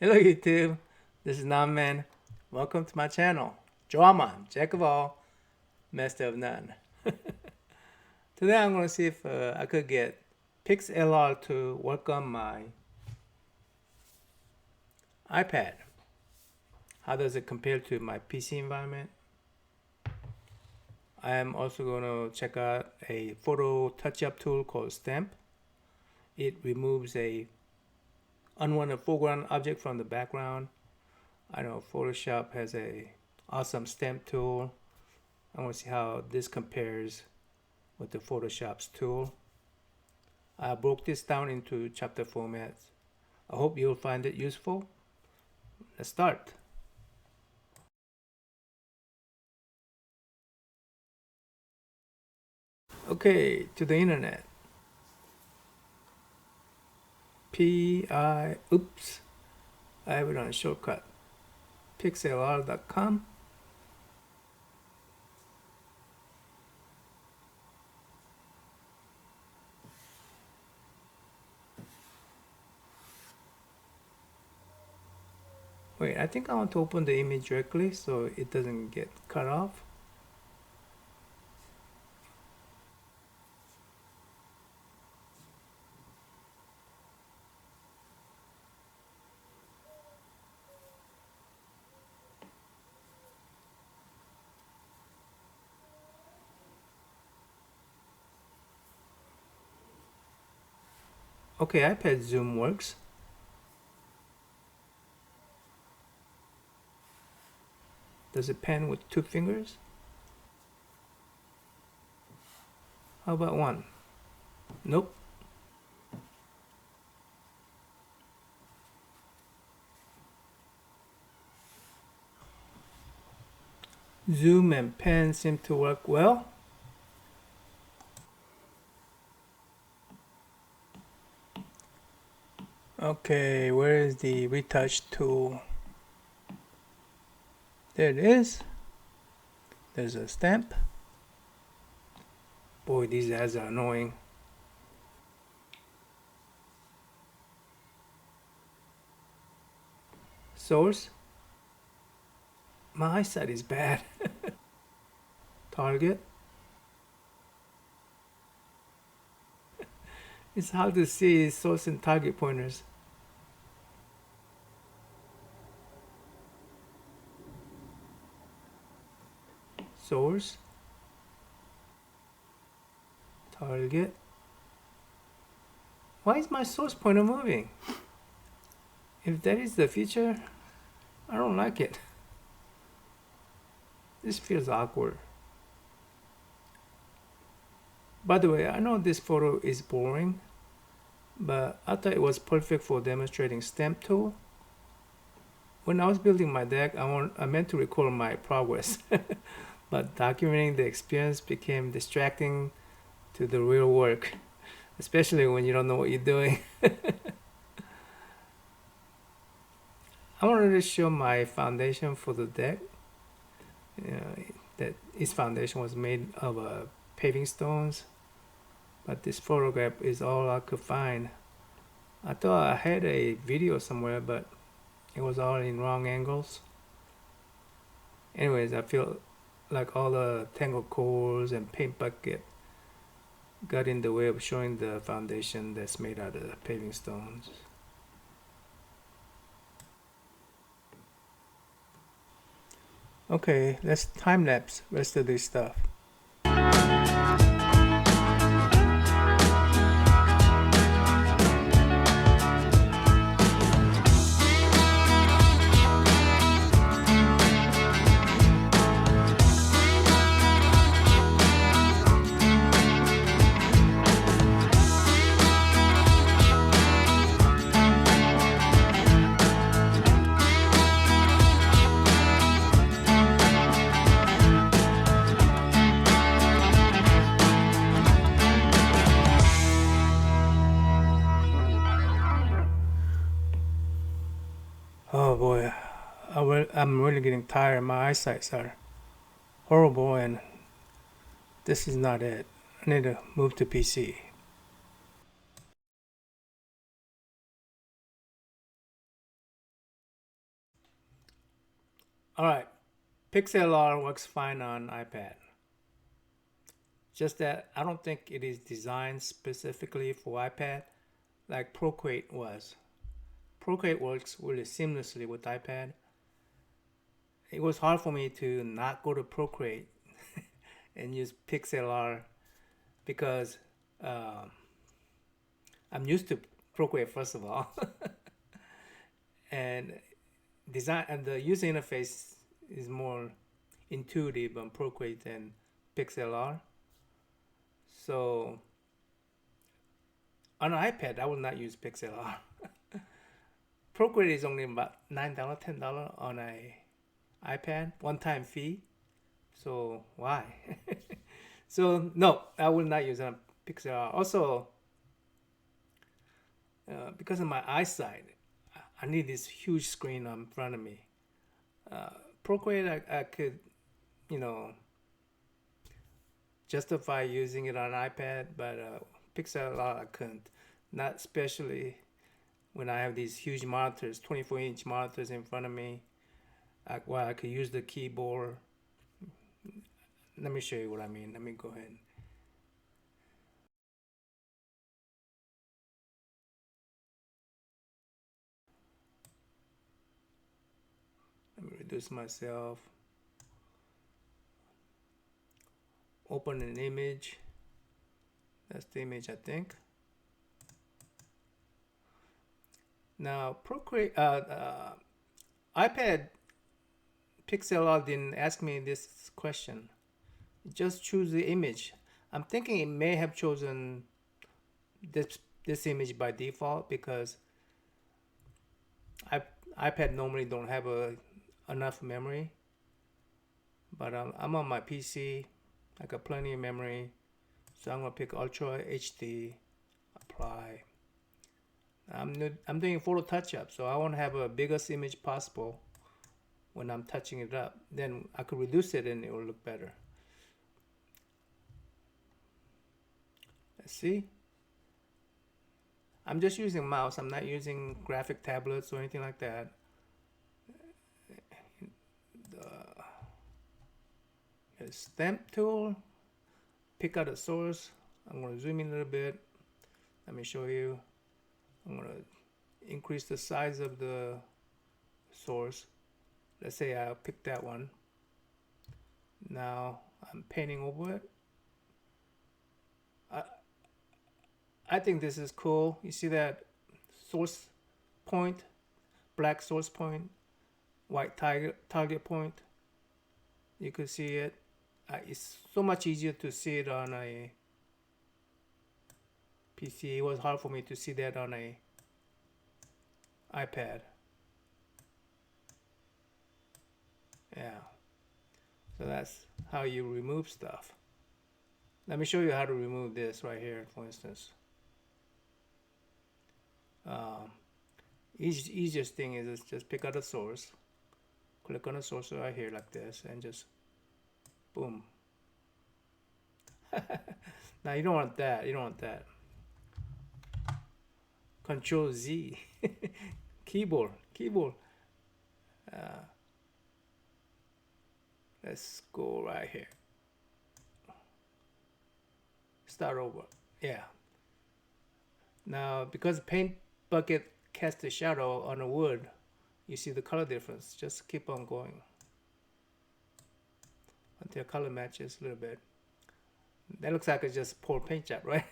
Hello YouTube, this is Namman. Welcome to my channel. Joaman, jack of all, master of none. Today I'm going to see if I could get PIXLR to work on my iPad. How does it compare to my PC environment? I am also going to check out a photo touch-up tool called Stamp. It removes a unwanted foreground object from the background. I know Photoshop has a awesome stamp tool. I want to see how this compares with the Photoshop's tool. I broke this down into chapter formats. I hope you'll find it useful. Let's start. Okay, to the internet. I have it on a shortcut. PIXLR.com. Wait, I think I want to open the image directly so it doesn't get cut off. Okay, iPad zoom works. Does it pan with 2 fingers? How about 1? Nope. Zoom and pan seem to work well. Okay, where is the retouch tool? There it is. There's a stamp. Boy, these ads are annoying. Source. My eyesight is bad. Target. It's hard to see source and target pointers. Source. Target. Why is my source pointer moving? If that is the feature, I don't like it. This feels awkward. By the way, I know this photo is boring, but I thought it was perfect for demonstrating stamp tool. When I was building my deck, I meant to record my progress, but documenting the experience became distracting to the real work, especially when you don't know what you're doing. I wanted to show my foundation for the deck. That its foundation was made of paving stones, but this photograph is all I could find. I thought I had a video somewhere, but it was all in wrong angles. Anyways, I feel like all the tangled cords and paint bucket got in the way of showing the foundation that's made out of paving stones. Okay, let's time lapse rest of this stuff. Oh boy, I'm really getting tired. My eyesights are horrible and this is not it. I need to move to PC. All right, PIXLR works fine on iPad. Just that I don't think it is designed specifically for iPad like Procreate was. Procreate works really seamlessly with iPad. It was hard for me to not go to Procreate and use PIXLR because um, I'm used to Procreate first of all, and design and the user interface is more intuitive on Procreate than PIXLR. So on an iPad, I will not use PIXLR. Procreate is only about $9, $10 on a iPad, one-time fee. So why? So no, I will not use a PIXLR. Also, because of my eyesight, I need this huge screen in front of me. Procreate, I could, you know, justify using it on iPad, but PIXLR I couldn't. Not especially when I have these huge monitors, 24-inch monitors in front of me, where I could use the keyboard. Let me show you what I mean. Let me go ahead. Let me reduce myself. Open an image. That's the image, I think. Now, Procreate, iPad PIXLR didn't ask me this question. Just choose the image. I'm thinking it may have chosen this image by default because iPad normally don't have enough memory. But I'm on my PC. I got plenty of memory. So I'm gonna pick Ultra HD, apply. I'm doing photo touch up, so I want to have a biggest image possible when I'm touching it up. Then I could reduce it and it will look better. Let's see. I'm just using mouse. I'm not using graphic tablets or anything like that. The stamp tool. Pick out a source. I'm going to zoom in a little bit. Let me show you. I'm going to increase the size of the source. Let's say I'll pick that one. Now I'm painting over it. I think this is cool. You see that source point, black source point, white target point. You could see it. It's so much easier to see it on a PC. It was hard for me to see that on a iPad. Yeah. So that's how you remove stuff. Let me show you how to remove this right here, for instance. Easiest thing is just pick out a source, click on the source right here like this, and just boom. Now you don't want that. You don't want that. Control Z. Keyboard. Let's go right here. Start over. Yeah. Now, because paint bucket casts a shadow on the wood, you see the color difference. Just keep on going until color matches a little bit. That looks like it's just poor paint job, right?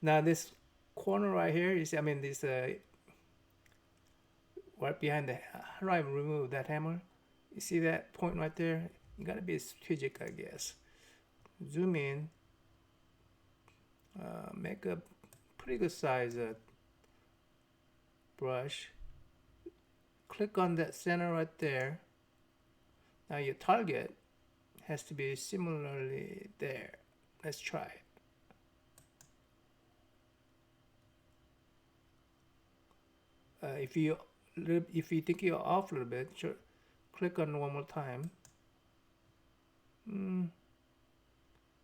Now this corner right here, you see, I mean this right behind the, how do I remove that hammer? You see that point right there? You gotta be strategic, I guess. Zoom in, make a pretty good size brush. Click on that center right there. Now your target has to be similarly there. Let's try it. If you think you're off a little bit, sure, click on one more time.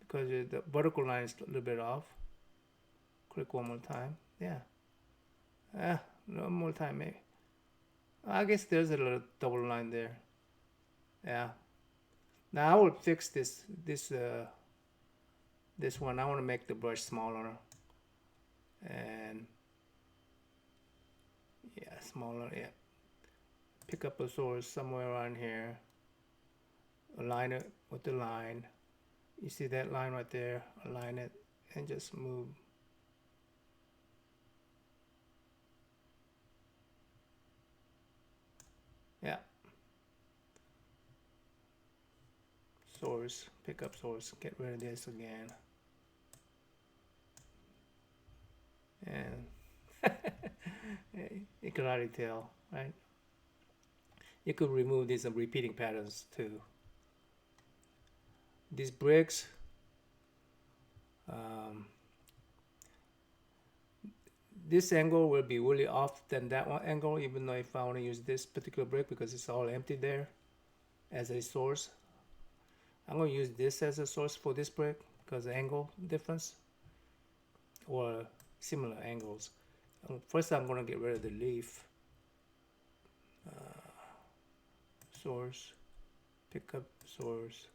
Because the vertical line is a little bit off. Click one more time. Yeah. One more time, maybe. I guess there's a little double line there. Yeah. Now I will fix this one. I want to make the brush smaller, and yeah, smaller. Yeah. Pick up a source somewhere around here. Align it with the line. You see that line right there? Align it and just move. Yeah. Source. Pick up source. Get rid of this again. And you can already tell, right? You could remove these repeating patterns too. These bricks, this angle will be really off than that one angle, even though if I want to use this particular brick because it's all empty there as a source. I'm going to use this as a source for this brick because the angle difference or similar angles. First I'm going to get rid of the leaf. Source, pick up source,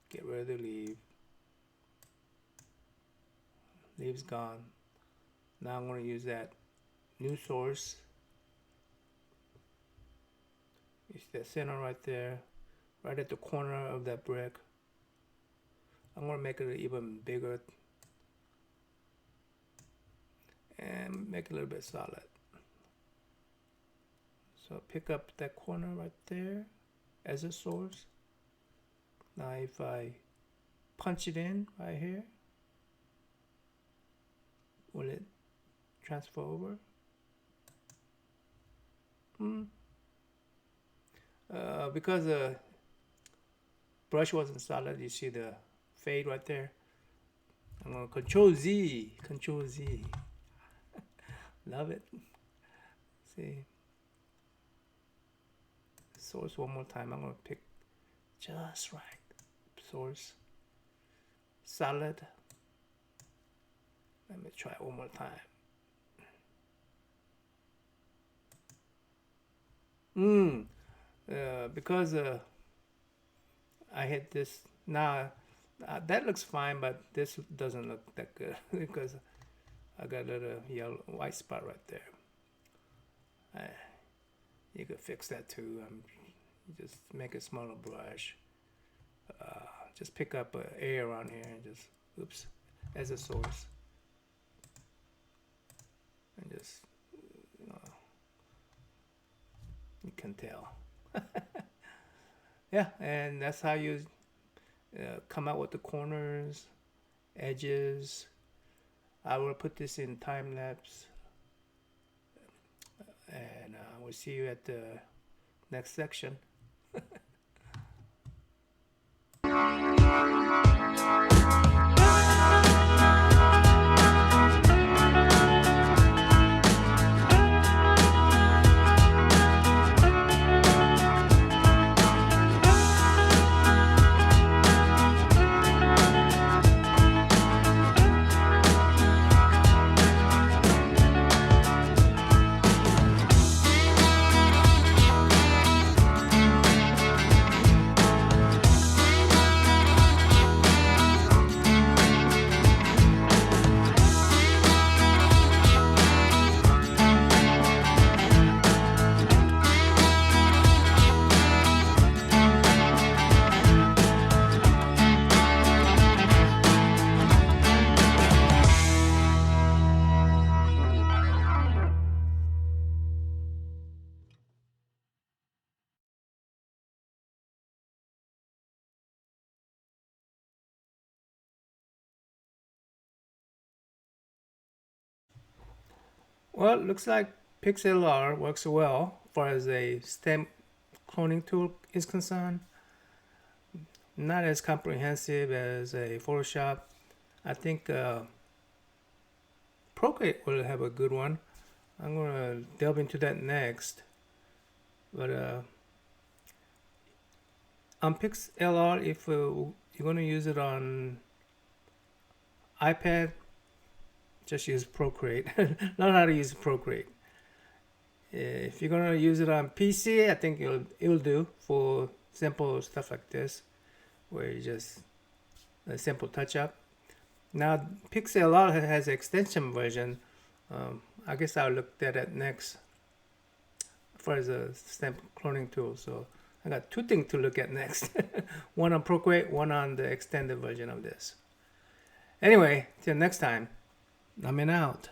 get rid of the leaf. Leaf's gone. Now I'm going to use that new source. It's the center right there, right at the corner of that brick. I'm going to make it even bigger and make it a little bit solid. So pick up that corner right there as a source. Now if I punch it in right here, will it transfer over? Because the brush wasn't solid, you see the fade right there. I'm going to Control Z. Love it. See. Source one more time. I'm going to pick just right. Source. Solid. Let me try it one more time. Because I hit this now, that looks fine, but this doesn't look that good because I got a little yellow white spot right there. You could fix that too. Just make a smaller brush. Just pick up an area around here and just oops as a source, and just you can tell. Yeah, and that's how you come out with the corners, edges. I will put this in time lapse, and we'll see you at the next section. Well, it looks like PIXLR works well as far as a stamp cloning tool is concerned. Not as comprehensive as a Photoshop. I think Procreate will have a good one. I'm going to delve into that next. But on PIXLR, if you're going to use it on iPad, just use Procreate. Learn how to use Procreate. If you're gonna use it on PC, I think it'll do for simple stuff like this, where you just a simple touch up. Now PIXLR has an extension version. I guess I'll look at it next for the stamp cloning tool. So I got two things to look at next. One on Procreate, one on the extended version of this. Anyway, till next time, I'm out.